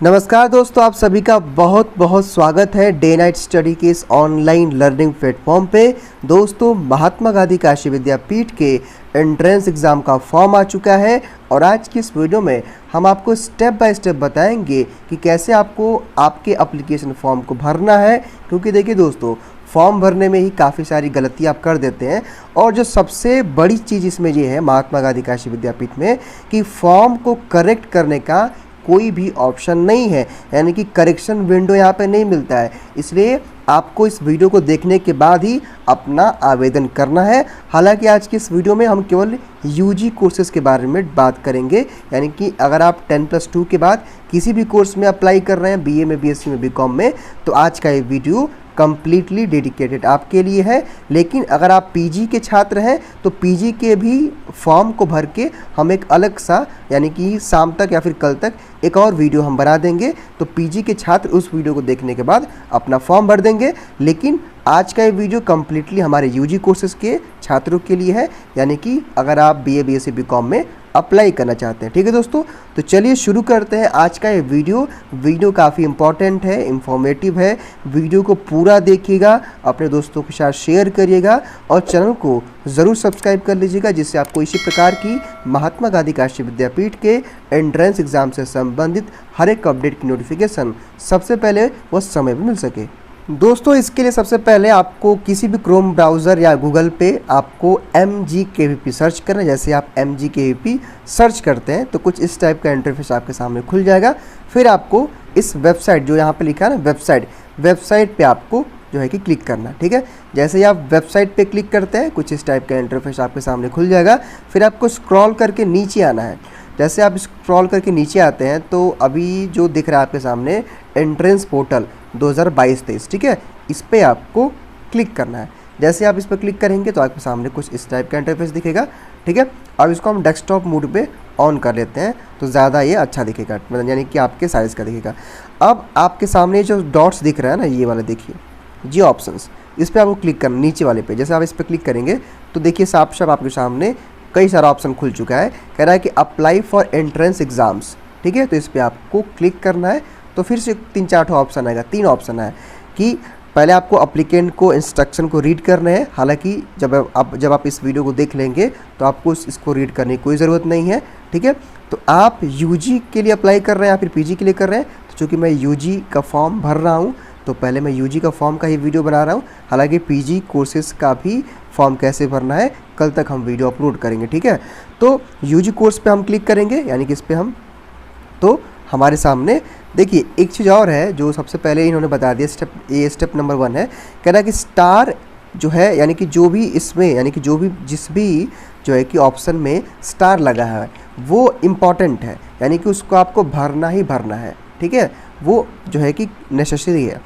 नमस्कार दोस्तों, आप सभी का बहुत बहुत स्वागत है डे नाइट स्टडी के इस ऑनलाइन लर्निंग प्लेटफॉर्म पे। दोस्तों, महात्मा गांधी काशी विद्यापीठ के एंट्रेंस एग्ज़ाम का फॉर्म आ चुका है और आज की इस वीडियो में हम आपको स्टेप बाय स्टेप बताएंगे कि कैसे आपको आपके एप्लीकेशन फॉर्म को भरना है। क्योंकि देखिए दोस्तों, फॉर्म भरने में ही काफ़ी सारी गलतियाँ आप कर देते हैं और जो सबसे बड़ी चीज़ इसमें ये है महात्मा गांधी काशी विद्यापीठ में कि फॉर्म को करेक्ट करने का कोई भी ऑप्शन नहीं है, यानी कि करेक्शन विंडो यहाँ पे नहीं मिलता है। इसलिए आपको इस वीडियो को देखने के बाद ही अपना आवेदन करना है। हालांकि आज की इस वीडियो में हम केवल यूजी कोर्सेज़ के बारे में बात करेंगे, यानी कि अगर आप 10+2 के बाद किसी भी कोर्स में अप्लाई कर रहे हैं, बीए में, बीएससी में, बीकॉम में, तो आज का ये वीडियो कम्प्लीटली डेडिकेटेड आपके लिए है। लेकिन अगर आप पीजी के छात्र हैं तो पीजी के भी फॉर्म को भर के हम एक अलग सा, यानी कि शाम तक या फिर कल तक एक और वीडियो हम बना देंगे। तो पीजी के छात्र उस वीडियो को देखने के बाद अपना फॉर्म भर देंगे। लेकिन आज का ये वीडियो कम्प्लीटली हमारे यूजी कोर्सेज़ के छात्रों के लिए है, यानी कि अगर आप बीए, बीएससी, बीकॉम में अप्लाई करना चाहते हैं। ठीक है दोस्तों, तो चलिए शुरू करते हैं आज का ये वीडियो काफ़ी इंपॉर्टेंट है, इंफॉर्मेटिव है। वीडियो को पूरा देखिएगा, अपने दोस्तों के साथ शेयर करिएगा और चैनल को ज़रूर सब्सक्राइब कर लीजिएगा, जिससे आपको इसी प्रकार की महात्मा गांधी काशी विद्यापीठ के एंट्रेंस एग्ज़ाम से संबंधित हर एक अपडेट की नोटिफिकेशन सबसे पहले वो समय पर मिल सके। दोस्तों, इसके लिए सबसे पहले आपको किसी भी क्रोम ब्राउज़र या गूगल पे आपको MGKVP सर्च करना है। जैसे आप MGKVP सर्च करते हैं तो कुछ इस टाइप का इंटरफेस आपके सामने खुल जाएगा। फिर आपको इस वेबसाइट, जो यहाँ पे लिखा है ना वेबसाइट पे आपको जो है कि क्लिक करना। ठीक है, जैसे ही आप वेबसाइट पे क्लिक करते हैं कुछ इस टाइप का इंटरफेस आपके सामने खुल जाएगा। फिर आपको स्क्रॉल करके नीचे आना है। जैसे आप स्क्रॉल करके नीचे आते हैं तो अभी जो दिख रहा है आपके सामने एंट्रेंस पोर्टल 2022-23, ठीक है, इस पर आपको क्लिक करना है। जैसे आप इस पर क्लिक करेंगे तो आपके सामने कुछ इस टाइप का इंटरफेस दिखेगा। ठीक है, अब इसको हम डेस्कटॉप मोड पे ऑन कर लेते हैं तो ज़्यादा ये अच्छा दिखेगा, मतलब यानी कि आपके साइज़ का दिखेगा। अब आपके सामने जो डॉट्स दिख रहा है ना, ये वाला देखिए, जी ऑप्शंस, इस पर आपको क्लिक करना, नीचे वाले पे। जैसे आप इस पर क्लिक करेंगे तो देखिए साफ साफ आपके सामने कई सारा ऑप्शन खुल चुका है। कह रहा है कि अप्लाई फॉर एंट्रेंस एग्ज़ाम्स। ठीक है, तो इस पर आपको क्लिक करना है। तो फिर से 3-4 ऑप्शन आएगा, 3 ऑप्शन है कि पहले आपको अप्लीकेंट को इंस्ट्रक्शन को रीड करना है। हालांकि जब आप इस वीडियो को देख लेंगे तो आपको इसको रीड करने की कोई ज़रूरत नहीं है। ठीक है, तो आप यूजी के लिए अप्लाई कर रहे हैं या फिर पीजी के लिए कर रहे हैं, तो चूँकि मैं यूजी का फॉर्म भर रहा हूँ तो पहले मैं यूजी का फॉर्म का ही वीडियो बना रहा हूँ। हालांकि पीजी कोर्सेज़ का भी फॉर्म कैसे भरना है कल तक हम वीडियो अपलोड करेंगे। ठीक है, तो यूजी कोर्स पे हम क्लिक करेंगे, यानी कि इस पर हम, तो हमारे सामने देखिए एक चीज़ और है जो सबसे पहले इन्होंने बता दिया। स्टेप नंबर 1 है, कह रहा है कि स्टार जो है, यानी कि जो भी इसमें, यानी कि जिस भी जो है कि ऑप्शन में स्टार लगा है वो इम्पॉर्टेंट है, यानी कि उसको आपको भरना ही भरना है। ठीक है, वो जो है कि नेसेसरी है।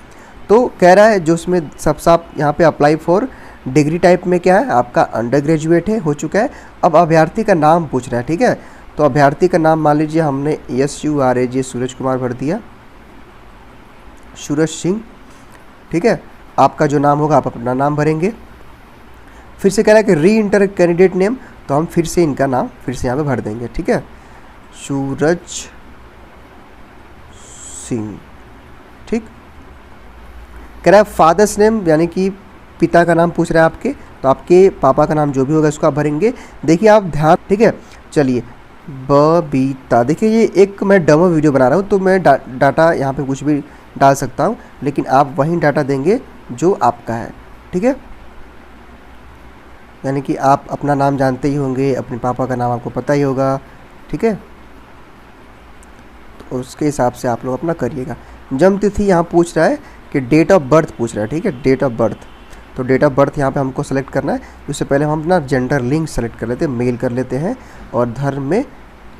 तो कह रहा है जो उसमें सब साफ यहाँ पे अप्लाई फॉर डिग्री टाइप में क्या है, आपका अंडर ग्रेजुएट है, हो चुका है। अब अभ्यर्थी का नाम पूछ रहा है। ठीक है, तो अभ्यर्थी का नाम मान लीजिए हमने SURAJ सूरज कुमार भर दिया, सूरज सिंह। ठीक है, आपका जो नाम होगा आप अपना नाम भरेंगे। फिर से कह रहा है कि री इंटर कैंडिडेट नेम, तो हम फिर से इनका नाम फिर से यहाँ पे भर देंगे। ठीक है, सूरज सिंह। ठीक, कह रहा है फादर्स नेम, यानी कि पिता का नाम पूछ रहा है आपके, तो आपके पापा का नाम जो भी होगा इसको आप भरेंगे। देखिए आप ध्यान, ठीक है, चलिए बबीता। देखिए ये एक मैं डेमो वीडियो बना रहा हूँ तो मैं डाटा यहाँ पे कुछ भी डाल सकता हूँ, लेकिन आप वही डाटा देंगे जो आपका है। ठीक है, यानी कि आप अपना नाम जानते ही होंगे, अपने पापा का नाम आपको पता ही होगा। ठीक है, तो उसके हिसाब से आप लोग अपना करिएगा। जन्म तिथि यहाँ पूछ रहा है कि डेट ऑफ बर्थ पूछ रहा है। ठीक है, डेट ऑफ बर्थ, तो डेट ऑफ बर्थ यहाँ पे हमको सेलेक्ट करना है। उससे पहले हम अपना जेंडर लिंग सेलेक्ट कर लेते हैं, मेल कर लेते हैं, और धर्म में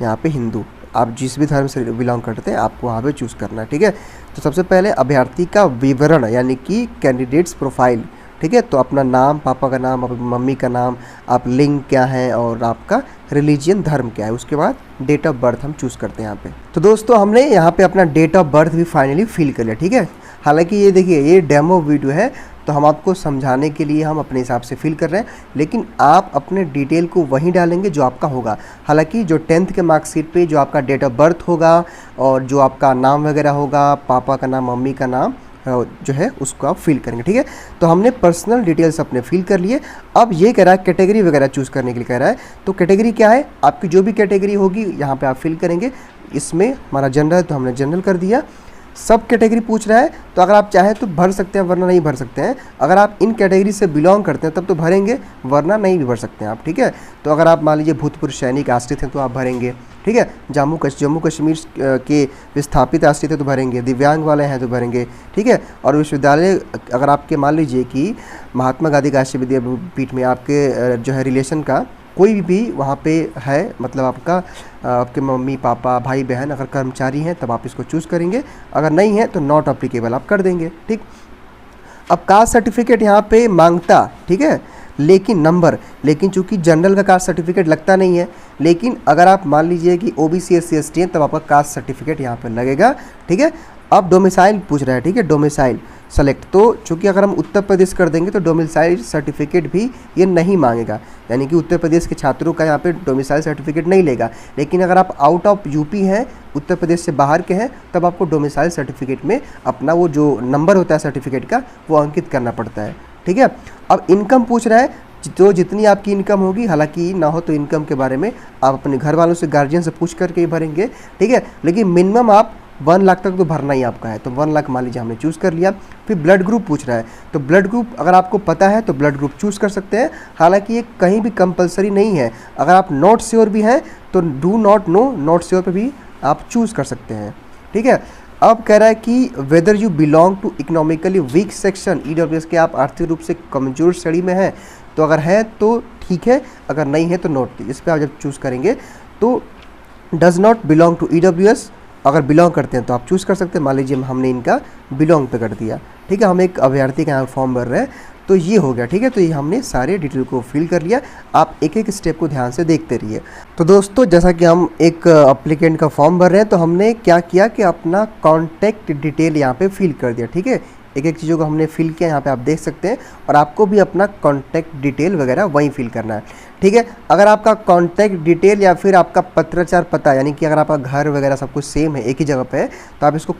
यहाँ पे हिंदू, आप जिस भी धर्म से बिलोंग करते हैं आपको वहाँ पे चूज़ करना है। ठीक है, तो सबसे पहले अभ्यर्थी का विवरण, यानी कि कैंडिडेट्स प्रोफाइल। ठीक है, तो अपना नाम, पापा का नाम, अपनी मम्मी का नाम, आप लिंग क्या है और आपका रिलीजियन धर्म क्या है, उसके बाद डेट ऑफ बर्थ हम चूज़ करते हैं यहाँ पे। तो दोस्तों हमने यहाँ पे अपना डेट ऑफ बर्थ भी फाइनली फिल कर लिया। ठीक है, हालांकि ये देखिए ये डेमो वीडियो है, तो हम आपको समझाने के लिए हम अपने हिसाब से फिल कर रहे हैं, लेकिन आप अपने डिटेल को वहीं डालेंगे जो आपका होगा। हालांकि जो 10th के मार्कशीट पे जो आपका डेट ऑफ बर्थ होगा और जो आपका नाम वगैरह होगा, पापा का नाम, मम्मी का नाम जो है उसको आप फिल करेंगे, ठीक है। तो हमने पर्सनल डिटेल्स अपने फिल कर लिए। अब ये कह रहा है कैटेगरी वगैरह चूज़ करने के लिए कह रहा है। तो कैटेगरी क्या है, आपकी जो भी कैटेगरी होगी यहाँ पे आप फिल करेंगे। इसमें हमारा जनरल है तो हमने जनरल कर दिया। सब कैटेगरी पूछ रहा है, तो अगर आप चाहें तो भर सकते हैं, वरना नहीं भर सकते हैं। अगर आप इन कैटेगरी से बिलोंग करते हैं तब तो भरेंगे, वरना नहीं भी भर सकते हैं आप, ठीक है। तो अगर आप मान लीजिए भूतपूर्व सैनिक आश्रित हैं तो आप भरेंगे, ठीक है। जम्मू कश्मीर के विस्थापित आश्रित हैं तो भरेंगे, दिव्यांग वाले हैं तो भरेंगे, ठीक है। और विश्वविद्यालय अगर आपके मान लीजिए कि महात्मा गांधी काशी विद्यापीठ में आपके जो है रिलेशन का कोई भी वहाँ पे है, मतलब आपके मम्मी पापा भाई बहन अगर कर्मचारी हैं तब आप इसको चूज़ करेंगे। अगर नहीं है तो नॉट अप्लीकेबल आप कर देंगे, ठीक। अब कास्ट सर्टिफिकेट यहाँ पे मांगता, ठीक है, लेकिन चूंकि जनरल का कास्ट सर्टिफिकेट लगता नहीं है, लेकिन अगर आप मान लीजिए कि ओबीसी SC ST हैं तब आपका कास्ट सर्टिफिकेट यहाँ पे लगेगा, ठीक है। अब डोमिसाइल पूछ रहा है, ठीक है, डोमिसाइल सेलेक्ट। तो चूंकि अगर हम उत्तर प्रदेश कर देंगे तो डोमिसाइल सर्टिफिकेट भी ये नहीं मांगेगा, यानी कि उत्तर प्रदेश के छात्रों का यहाँ पे डोमिसाइल सर्टिफिकेट नहीं लेगा। लेकिन अगर आप आउट ऑफ यूपी हैं, उत्तर प्रदेश से बाहर के हैं, तब आपको डोमिसाइल सर्टिफिकेट में अपना वो जो नंबर होता है सर्टिफिकेट का वो अंकित करना पड़ता है, ठीक है। अब इनकम पूछ रहा है, तो जितनी आपकी इनकम होगी, हालांकि ना हो तो इनकम के बारे में आप अपने घर वालों से, गार्जियन से पूछ करके ही भरेंगे, ठीक है। लेकिन मिनिमम आप 1 लाख तक तो भरना ही आपका है, तो 1 लाख मान लीजिए हमने चूज़ कर लिया। फिर ब्लड ग्रुप पूछ रहा है, तो ब्लड ग्रुप अगर आपको पता है तो ब्लड ग्रुप चूज़ कर सकते हैं। हालांकि ये कहीं भी कंपलसरी नहीं है, अगर आप नॉट श्योर भी हैं तो do not know, not sure पे भी आप चूज़ कर सकते हैं, ठीक है। अब कह रहा है कि whether you belong to economically weak section EWS के, आप आर्थिक रूप से कमज़ोर श्रेणी में हैं, तो अगर है तो ठीक है, अगर नहीं है तो नोट। इस पर आप जब चूज़ करेंगे तो does not belong to EWS, अगर बिलोंग करते हैं तो आप चूज़ कर सकते हैं। मान लीजिए हमने इनका बिलोंग पे कर दिया, ठीक है। हम एक अभ्यर्थी का यहाँ फॉर्म भर रहे हैं, तो ये हो गया, ठीक है। तो ये हमने सारे डिटेल को फिल कर लिया। आप एक एक स्टेप को ध्यान से देखते रहिए। तो दोस्तों, जैसा कि हम एक अप्लीकेंट का फॉर्म भर रहे हैं, तो हमने क्या किया कि अपना कॉन्टैक्ट डिटेल यहाँ पे फिल कर दिया, ठीक है। एक एक चीज़ों को हमने फिल किया, यहाँ पे आप देख सकते हैं। और आपको भी अपना कॉन्टैक्ट डिटेल वगैरह वहीं फिल करना है, ठीक है। अगर आपका कॉन्टैक्ट डिटेल या फिर आपका पत्राचार पता, यानी कि अगर आपका घर वगैरह सब कुछ सेम है, एक ही जगह पे है, तो आप इसको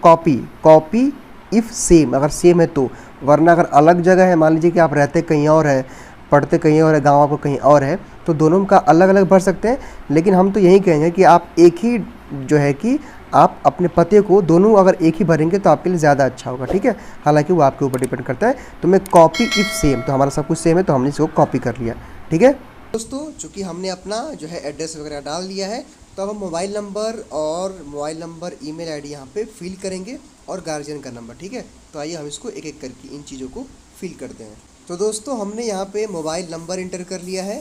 कॉपी इफ़ सेम, अगर सेम है तो। वरना अगर अलग जगह है, मान लीजिए कि आप रहते कहीं और है, पढ़ते कहीं और है, गाँव आपको कहीं और है, तो दोनों का अलग अलग भर सकते हैं। लेकिन हम तो यही कहेंगे कि आप एक ही जो है कि आप अपने पते को दोनों अगर एक ही भरेंगे तो आपके लिए ज़्यादा अच्छा होगा, ठीक है। हालांकि वो आपके ऊपर डिपेंड करता है। तो मैं कॉपी इफ़ सेम, तो हमारा सब कुछ सेम है तो हमने इसको कॉपी कर लिया, ठीक है। दोस्तों, चूँकि हमने अपना जो है एड्रेस वगैरह डाल दिया है, तो अब हम मोबाइल नंबर ईमेल आईडी यहाँ पे फिल करेंगे और गार्जियन का नंबर, ठीक है। तो आइए हम इसको एक एक करके इन चीज़ों को फिल करते हैं। तो दोस्तों, हमने यहाँ पे मोबाइल नंबर इंटर कर लिया है,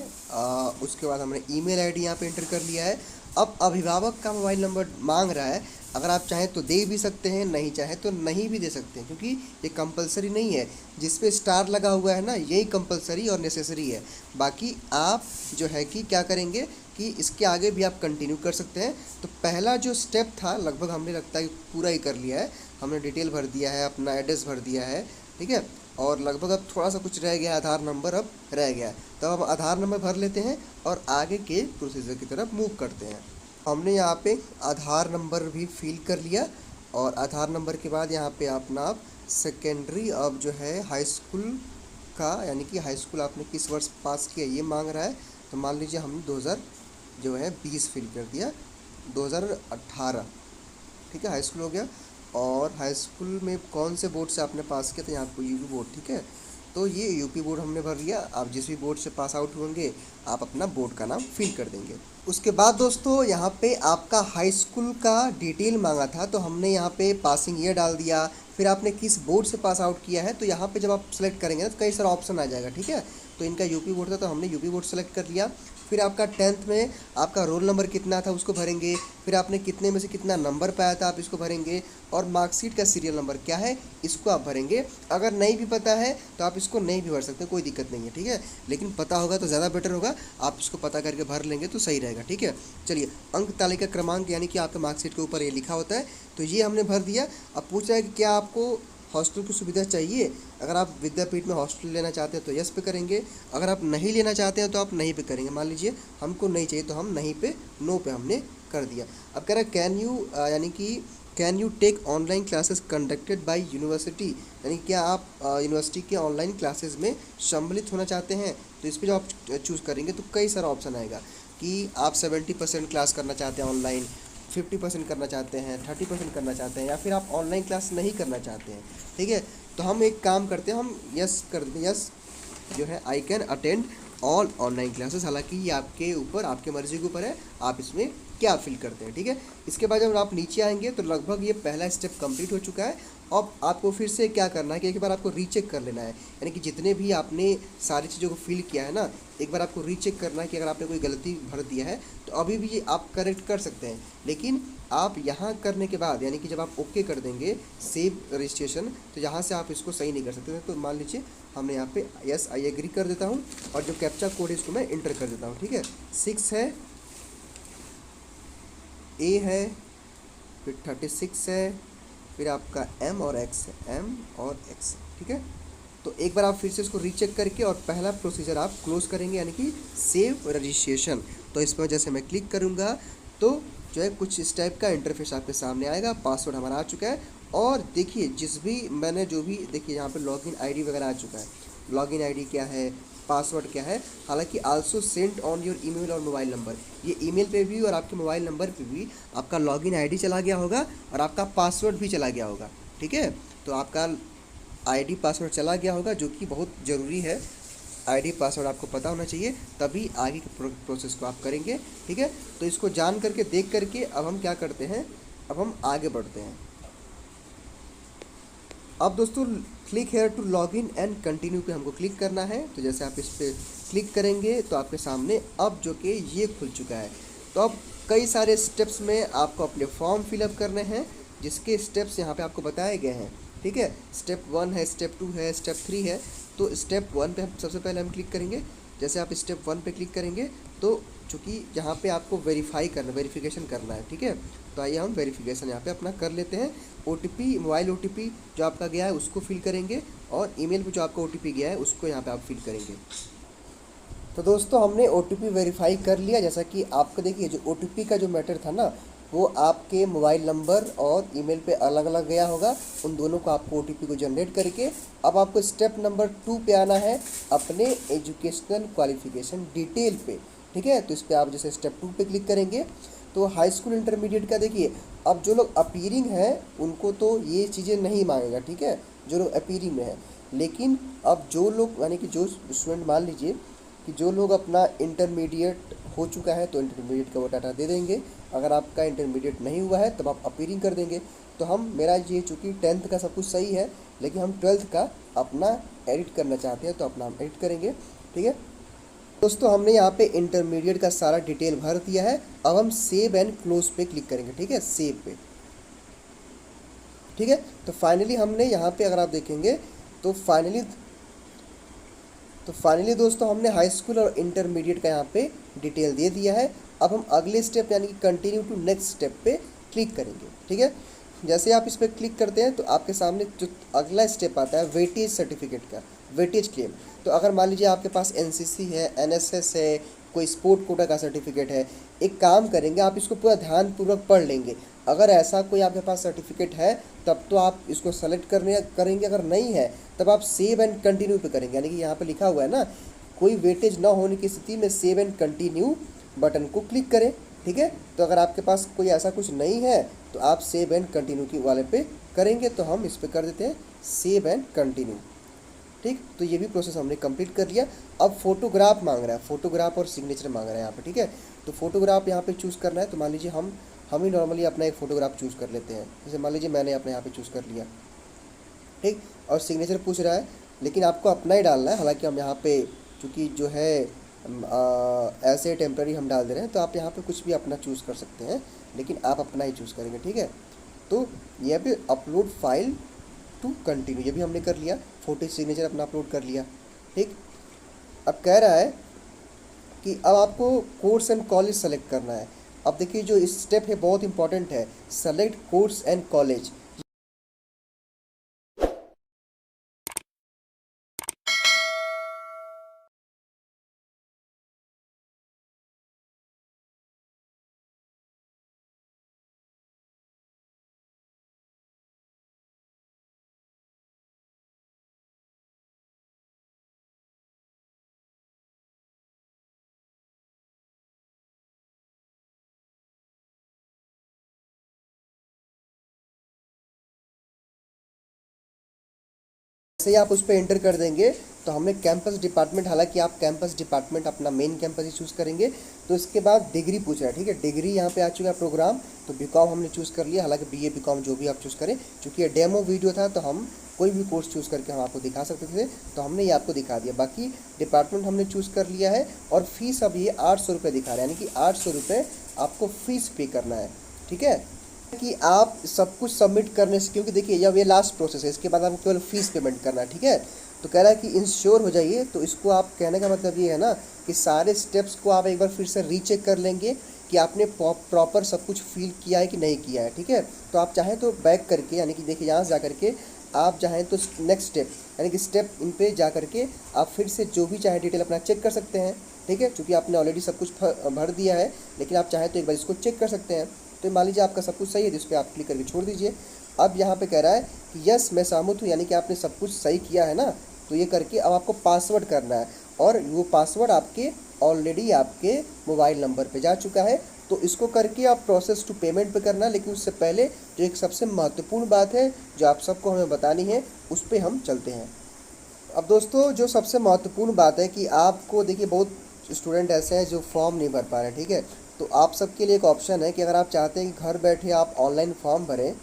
उसके बाद हमने ईमेल आईडी यहाँ पे इंटर कर लिया है। अब अभिभावक का मोबाइल नंबर मांग रहा है, अगर आप चाहें तो दे भी सकते हैं, नहीं चाहें तो नहीं भी दे सकते हैं, क्योंकि ये कंपलसरी नहीं है। जिस पे स्टार लगा हुआ है ना, यही कंपलसरी और नेसेसरी है। बाकी आप जो है कि क्या करेंगे कि इसके आगे भी आप कंटिन्यू कर सकते हैं। तो पहला जो स्टेप था लगभग हमने लगता है पूरा ही कर लिया है। हमने डिटेल भर दिया है, अपना एड्रेस भर दिया है, ठीक है। और लगभग अब थोड़ा सा कुछ रह गया है, आधार नंबर अब रह गया है। तो अब आधार नंबर भर लेते हैं और आगे के प्रोसीजर की तरफ मूव करते हैं। हमने यहाँ पे आधार नंबर भी फिल कर लिया और आधार नंबर के बाद यहाँ पे अपना सेकेंडरी अब जो है हाई स्कूल का, यानी कि हाई स्कूल आपने किस वर्ष पास किया ये मांग रहा है। तो मान लीजिए हमने 2020 फिल कर दिया, 2018, ठीक है, हाई स्कूल हो गया। और हाई स्कूल में कौन से बोर्ड से आपने पास किया, तो यहाँ पर यूपी बोर्ड, ठीक है। तो ये यूपी बोर्ड हमने भर लिया। आप जिस भी बोर्ड से पास आउट होंगे आप अपना बोर्ड का नाम फिल कर देंगे। उसके बाद दोस्तों, यहाँ पे आपका हाई स्कूल का डिटेल मांगा था, तो हमने यहाँ पे पासिंग ईयर डाल दिया। फिर आपने किस बोर्ड से पास आउट किया है, तो यहाँ पे जब आप सेलेक्ट करेंगे तो कई सारा ऑप्शन आ जाएगा, ठीक है। तो इनका यूपी बोर्ड था तो हमने यूपी बोर्ड सेलेक्ट कर लिया। फिर आपका 10th में आपका रोल नंबर कितना था उसको भरेंगे। फिर आपने कितने में से कितना नंबर पाया था आप इसको भरेंगे। और मार्कशीट का सीरियल नंबर क्या है इसको आप भरेंगे। अगर नहीं भी पता है तो आप इसको नहीं भी भर सकते, कोई दिक्कत नहीं है, ठीक है। लेकिन पता होगा तो ज़्यादा बेटर होगा, आप इसको पता करके भर लेंगे तो सही रहेगा, ठीक है। चलिए, अंक तालिका क्रमांक यानी कि आपके मार्कशीट के ऊपर ये लिखा होता है, तो ये हमने भर दिया। अब पूछ रहा है कि क्या आपको हॉस्टल की सुविधा चाहिए, अगर आप विद्यापीठ में हॉस्टल लेना चाहते हैं तो यस पे करेंगे, अगर आप नहीं लेना चाहते हैं तो आप नहीं पे करेंगे। मान लीजिए हमको नहीं चाहिए तो हम नहीं पे नो पे हमने कर दिया। अब कह रहा है कैन यू यानी कि can you take online classes conducted by university, यानी क्या आप यूनिवर्सिटी के ऑनलाइन क्लासेस में सम्मिलित होना चाहते हैं। तो इस पर जब आप चूज़ करेंगे तो कई सारा ऑप्शन आएगा कि आप 70% क्लास करना चाहते हैं ऑनलाइन, 50% करना चाहते हैं, 30% करना चाहते हैं, या फिर आप ऑनलाइन क्लास नहीं करना चाहते हैं। ठीक है, तो हम एक काम करते हैं, हम यस कर दें, यस जो है I can attend all online classes. हालांकि ये आपके ऊपर, आपके मर्जी के ऊपर है, आप इसमें क्या फिल करते हैं। ठीक है, इसके बाद जब आप नीचे आएंगे तो लगभग ये पहला स्टेप कंप्लीट हो चुका है। अब आपको फिर से क्या करना है कि एक बार आपको रीचेक कर लेना है, यानी कि जितने भी आपने सारी चीज़ों को फिल किया है ना, एक बार आपको रीचेक करना है कि अगर आपने कोई गलती भर दिया है तो अभी भी ये आप करेक्ट कर सकते हैं। लेकिन आप यहाँ करने के बाद, यानी कि जब आप ओके कर देंगे सेव रजिस्ट्रेशन, तो यहाँ से आप इसको सही नहीं कर सकते। तो मान लीजिए हमने यहाँ पे यस आई एग्री कर देता हूँ और जो कैप्चा कोड है इसको मैं इंटर कर देता हूँ। ठीक है, 6 है, ए है, फिर 36 है, फिर आपका एम और एक्स है, एम और एक्स। ठीक है, तो एक बार आप फिर से इसको रीचेक करके और पहला प्रोसीजर आप क्लोज करेंगे, यानी कि सेव रजिस्ट्रेशन। तो इस पर जैसे मैं क्लिक करूँगा तो जो है कुछ इस टाइप का इंटरफेस आपके सामने आएगा। पासवर्ड हमारा आ चुका है और देखिए जिस भी मैंने जो भी देखिए यहाँ पे लॉगिन आईडी वगैरह आ चुका है। लॉगिन आईडी क्या है, पासवर्ड क्या है, हालांकि also send on your email और मोबाइल नंबर, ये ईमेल पे भी और आपके मोबाइल नंबर पे भी आपका लॉगिन आईडी चला गया होगा और आपका पासवर्ड भी चला गया होगा। ठीक है, तो आपका आईडी पासवर्ड चला गया होगा, जो कि बहुत ज़रूरी है। आईडी पासवर्ड आपको पता होना चाहिए, तभी आगे के प्रोसेस को आप करेंगे। ठीक है, तो इसको जान करके देख करके अब हम क्या करते हैं, अब हम आगे बढ़ते हैं। अब दोस्तों click here to log in and continue पे हमको क्लिक करना है। तो जैसे आप इस पर क्लिक करेंगे तो आपके सामने अब जो कि ये खुल चुका है। तो अब कई सारे स्टेप्स में आपको अपने फॉर्म फिलअप करने हैं, जिसके स्टेप्स यहाँ पे आपको बताए गए हैं। ठीक है, स्टेप 1 है, स्टेप 2 है, स्टेप 3 है। तो स्टेप 1 पे हम सबसे पहले हम क्लिक करेंगे। जैसे आप स्टेप 1 पे क्लिक करेंगे तो चूँकि यहाँ पे आपको वेरिफिकेशन करना है। ठीक है, तो आइए हम वेरिफिकेशन यहाँ पे अपना कर लेते हैं। ओटीपी, मोबाइल ओटीपी जो आपका गया है उसको फिल करेंगे और ईमेल पे जो आपका ओटीपी गया है उसको यहाँ पे आप फिल करेंगे। तो दोस्तों हमने ओटीपी वेरीफाई कर लिया। जैसा कि आपको देखिए जो ओटीपी का जो मैटर था ना, वो आपके मोबाइल नंबर और ईमेल पे अलग अलग गया होगा। उन दोनों को आपको ओटीपी को जनरेट करके अब आपको स्टेप नंबर 2 पे आना है, अपने एजुकेशनल क्वालिफिकेशन डिटेल पे। ठीक है, तो इस पर आप जैसे स्टेप 2 पे क्लिक करेंगे तो हाई स्कूल इंटरमीडिएट का देखिए, अब जो लोग अपीयरिंग हैं उनको तो ये चीज़ें नहीं मांगेगा। ठीक है, जो लोग अपीयरिंग में है। लेकिन अब जो लोग यानी कि जो स्टूडेंट, मान लीजिए कि जो लोग अपना इंटरमीडिएट हो चुका है तो इंटरमीडिएट का वो डाटा दे देंगे। अगर आपका इंटरमीडिएट नहीं हुआ है तब आप अपीयरिंग कर देंगे। तो हम, मेरा ये चूँकि 10th का सब कुछ सही है, लेकिन हम 12th का अपना एडिट करना चाहते हैं तो अपना हम एडिट करेंगे। ठीक है दोस्तों, हमने यहाँ पे इंटरमीडिएट का सारा डिटेल भर दिया है। अब हम सेव एंड क्लोज पे क्लिक करेंगे। ठीक है, सेव पे। ठीक है, तो फाइनली हमने यहाँ पे अगर आप देखेंगे तो फाइनली दोस्तों हमने हाई स्कूल और इंटरमीडिएट का यहाँ पे डिटेल दे दिया है। अब हम अगले स्टेप यानी कि कंटिन्यू टू नेक्स्ट स्टेप पे क्लिक करेंगे। ठीक है, जैसे आप इस पर क्लिक करते हैं तो आपके सामने जो अगला स्टेप आता है वेटेज सर्टिफिकेट का, वेटेज क्लेम। तो अगर मान लीजिए आपके पास एनसीसी है, एनएसएस है, कोई स्पोर्ट कोटा का सर्टिफिकेट है, एक काम करेंगे आप इसको पूरा ध्यानपूर्वक पढ़ लेंगे। अगर ऐसा कोई आपके पास सर्टिफिकेट है तब तो आप इसको सेलेक्ट करेंगे, अगर नहीं है तब आप सेव एंड कंटिन्यू पे करेंगे। यानी कि यहाँ पे लिखा हुआ है ना, कोई वेटेज ना होने की स्थिति में सेव एंड कंटिन्यू बटन को क्लिक करें। ठीक है, तो अगर आपके पास कोई ऐसा कुछ नहीं है तो आप सेव एंड कंटिन्यू की वाले पे करेंगे। तो हम इस पर कर देते हैं सेव एंड कंटिन्यू। ठीक, तो ये भी प्रोसेस हमने कंप्लीट कर लिया। अब फोटोग्राफ मांग रहा है, फोटोग्राफ और सिग्नेचर मांग रहा है यहाँ पे। ठीक है, तो फोटोग्राफ यहाँ पे चूज़ करना है। तो मान लीजिए हम ही नॉर्मली अपना एक फ़ोटोग्राफ चूज़ कर लेते हैं। जैसे मान लीजिए मैंने अपने यहाँ पे चूज़ कर लिया। ठीक, और सिग्नेचर पूछ रहा है, लेकिन आपको अपना ही डालना है। हालांकि हम यहाँ पे चूँकि जो है ऐसे टेम्प्रेरी हम डाल दे रहे हैं, तो आप यहाँ पे कुछ भी अपना चूज़ कर सकते हैं, लेकिन आप अपना ही चूज़ करेंगे। ठीक है, तो यह भी अपलोड फाइल टू कंटिन्यू, ये भी हमने कर लिया। फोटो सिग्नेचर अपना अपलोड कर लिया। ठीक, अब कह रहा है कि अब आपको कोर्स एंड कॉलेज सेलेक्ट करना है। अब देखिए जो स्टेप है बहुत इंपॉर्टेंट है, सेलेक्ट कोर्स एंड कॉलेज। जैसे ही आप उस पर एंटर कर देंगे तो हमने कैंपस डिपार्टमेंट, हालांकि आप कैंपस डिपार्टमेंट अपना मेन कैंपस ही चूज़ करेंगे। तो इसके बाद डिग्री पूछ रहा है, ठीक है, डिग्री यहाँ पे आ चुका है प्रोग्राम, तो बीकॉम हमने चूज़ कर लिया। हालांकि बीए बीकॉम जो भी आप चूज़ करें, चूँकि ये डेमो वीडियो था तो हम कोई भी कोर्स चूज़ करके हम आपको दिखा सकते थे, तो हमने ये आपको दिखा दिया। बाकी डिपार्टमेंट हमने चूज़ कर लिया है और फीस अब ये 800 रुपये दिखा रहा है, यानी कि 800 रुपये आपको फ़ीस पे करना है, ठीक है, कि आप सब कुछ सबमिट करने से, क्योंकि देखिए जब ये लास्ट प्रोसेस है, इसके बाद आपको केवल फीस पेमेंट करना है, ठीक है। तो कह रहा है कि इंश्योर हो जाइए, तो इसको आप कहने का मतलब ये है ना कि सारे स्टेप्स को आप एक बार फिर से रीचेक कर लेंगे कि आपने प्रॉपर सब कुछ फिल किया है कि नहीं किया है, ठीक है। तो आप चाहें तो बैक करके, यानी कि देखिए यहाँ से जा करके आप चाहें तो नेक्स्ट स्टेप, यानी कि स्टेप इन पे जा करके आप फिर से जो भी चाहे डिटेल अपना चेक कर सकते हैं, ठीक है, क्योंकि आपने ऑलरेडी सब कुछ भर दिया है, लेकिन आप चाहें तो एक बार इसको चेक कर सकते हैं। तो मान लीजिए आपका सब कुछ सही है, जिस पर आप क्लिक करके छोड़ दीजिए। अब यहाँ पे कह रहा है कि यस मैं सहमत हूँ, यानी कि आपने सब कुछ सही किया है ना, तो ये करके अब आपको पासवर्ड करना है, और वो पासवर्ड आपके ऑलरेडी आपके मोबाइल नंबर पे जा चुका है। तो इसको करके आप प्रोसेस टू पेमेंट पे करना है, लेकिन उससे पहले जो एक सबसे महत्वपूर्ण बात है जो आप सबको हमें बतानी है, उस पर हम चलते हैं। अब दोस्तों जो सबसे महत्वपूर्ण बात है कि आपको, देखिए बहुत स्टूडेंट ऐसे हैं जो फॉर्म नहीं भर पा रहे हैं, ठीक है, तो आप सबके लिए एक ऑप्शन है कि अगर आप चाहते हैं कि घर बैठे आप ऑनलाइन फॉर्म भरें,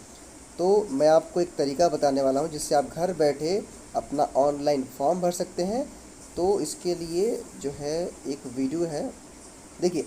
तो मैं आपको एक तरीका बताने वाला हूं जिससे आप घर बैठे अपना ऑनलाइन फॉर्म भर सकते हैं। तो इसके लिए जो है एक वीडियो है, देखिए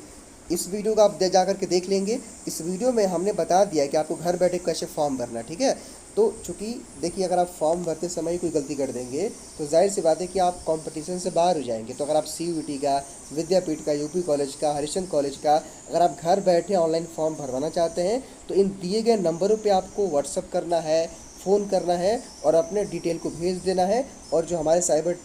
इस वीडियो को आप जा करके देख लेंगे। इस वीडियो में हमने बता दिया कि आपको घर बैठे कैसे फॉर्म भरना है, ठीक है। तो चूँकि देखिए अगर आप फॉर्म भरते समय कोई गलती कर देंगे तो जाहिर सी बात है कि आप कंपटीशन से बाहर हो जाएंगे। तो अगर आप CUET का, विद्यापीठ का, यूपी कॉलेज का, हरिश्चंद्र कॉलेज का अगर आप घर बैठे ऑनलाइन फॉर्म भरवाना चाहते हैं तो इन दिए गए नंबरों पर आपको व्हाट्सअप करना है, फ़ोन करना है और अपने डिटेल को भेज देना है, और जो हमारे साइबर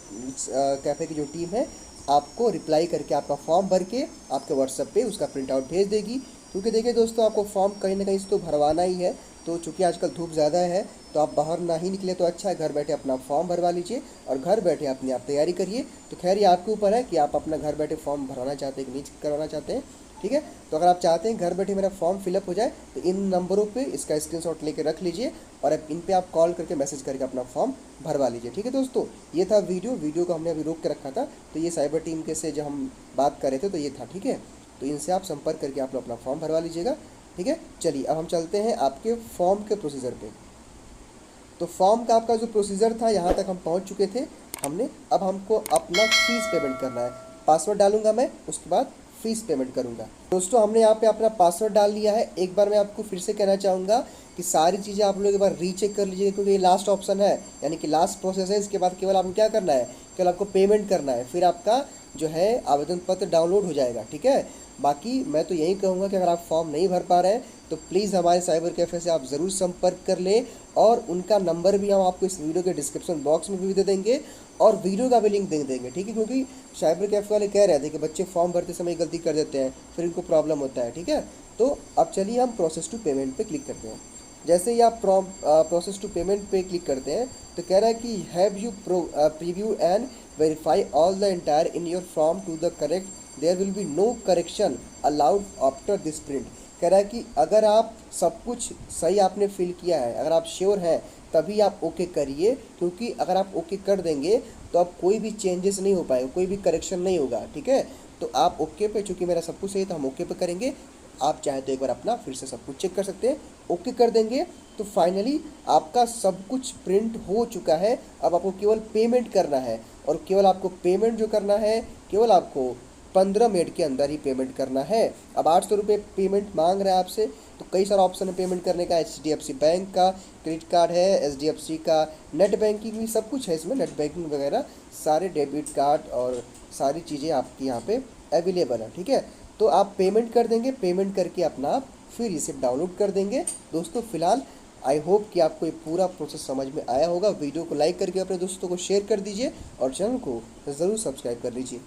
कैफ़े की जो टीम है आपको रिप्लाई करके आपका फॉर्म भर के आपके व्हाट्सएप पे उसका प्रिंट आउट भेज देगी। क्योंकि देखिए दोस्तों आपको फॉर्म कहीं ना कहीं से तो भरवाना ही है, तो चूँकि आजकल धूप ज़्यादा है तो आप बाहर ना ही निकले तो अच्छा है, घर बैठे अपना फॉर्म भरवा लीजिए और घर बैठे अपनी आप तैयारी करिए। तो खैर ये आपके ऊपर है कि आप अपना घर बैठे फॉर्म भरवाना चाहते हैं कि नहीं करवाना चाहते हैं, ठीक है। तो अगर आप चाहते हैं घर बैठे मेरा फॉर्म फिलअप हो जाए तो इन नंबरों पे इसका स्क्रीनशॉट लेके रख लीजिए और इन पे आप कॉल करके मैसेज करके अपना फॉर्म भरवा लीजिए, ठीक है दोस्तों। ये था वीडियो को हमने अभी रोक के रखा था, तो ये साइबर टीम के से जो हम बात कर रहे थे तो ये था, ठीक है। तो इनसे आप संपर्क करके आप लोग अपना फॉर्म भरवा लीजिएगा, ठीक है। चलिए अब हम चलते हैं आपके फॉर्म के प्रोसीजर पे। तो फॉर्म का आपका जो प्रोसीजर था यहाँ तक हम पहुँच चुके थे हमने। अब हमको अपना फीस पेमेंट करना है, पासवर्ड डालूंगा मैं, उसके बाद फीस पेमेंट करूंगा। दोस्तों हमने यहाँ पे अपना पासवर्ड डाल लिया है। एक बार मैं आपको फिर से कहना चाहूँगा कि सारी चीज़ें आप लोग एक बार रीचेक कर लीजिए, क्योंकि ये लास्ट ऑप्शन है, यानी कि लास्ट प्रोसेस है। इसके बाद केवल आपको क्या करना है, केवल आपको पेमेंट करना है, फिर आपका जो है आवेदन पत्र डाउनलोड हो जाएगा, ठीक है। बाकी मैं तो यही कहूँगा कि अगर आप फॉर्म नहीं भर पा रहे हैं तो प्लीज़ हमारे साइबर कैफ़े से आप ज़रूर संपर्क कर लें, और उनका नंबर भी हम आपको इस वीडियो के डिस्क्रिप्शन बॉक्स में भी दे देंगे और वीडियो का भी लिंक दे देंगे, ठीक है। क्योंकि साइबर कैफ़े वाले कह रहे थे कि बच्चे फॉर्म भरते समय गलती कर देते हैं, फिर इनको प्रॉब्लम होता है, ठीक है। तो अब चलिए हम प्रोसेस टू पेमेंट पे क्लिक करते हैं। जैसे ही आप प्रोसेस टू पेमेंट पे क्लिक करते हैं तो कह रहा है कि have you preview and verify all the entire in your form to the correct, there will be no correction allowed after this print. कह रहा है कि अगर आप सब कुछ सही आपने फिल किया है, अगर आप श्योर हैं तभी आप ओके करिए, क्योंकि अगर आप ओके कर देंगे तो अब कोई भी चेंजेस नहीं हो पाएगा, कोई भी करेक्शन नहीं होगा, ठीक है। तो आप ओके पे, चूँकि मेरा सब कुछ सही है तो हम ओके पे करेंगे। आप चाहे तो एक बार अपना फिर से सब कुछ चेक कर सकते हैं। ओके कर देंगे तो फाइनली आपका सब कुछ प्रिंट हो चुका है। अब आपको केवल पेमेंट करना है, और केवल आपको पेमेंट जो करना है केवल आपको 15 मिनट के अंदर ही पेमेंट करना है। अब 800 रुपये पेमेंट मांग रहा है आपसे, तो कई सारा ऑप्शन है पेमेंट करने का। HDFC बैंक का क्रेडिट कार्ड है, SDFC का नेट बैंकिंग भी सब कुछ है इसमें, नेट बैंकिंग वगैरह सारे डेबिट कार्ड और सारी चीज़ें आपकी यहाँ पे अवेलेबल है, ठीक है। तो आप पेमेंट कर देंगे, पेमेंट करके अपना आप फिर रिसिप्ट डाउनलोड कर देंगे। दोस्तों फिलहाल आई होप कि आपको ये पूरा प्रोसेस समझ में आया होगा। वीडियो को लाइक करके अपने दोस्तों को शेयर कर दीजिए और चैनल को ज़रूर सब्सक्राइब कर लीजिए।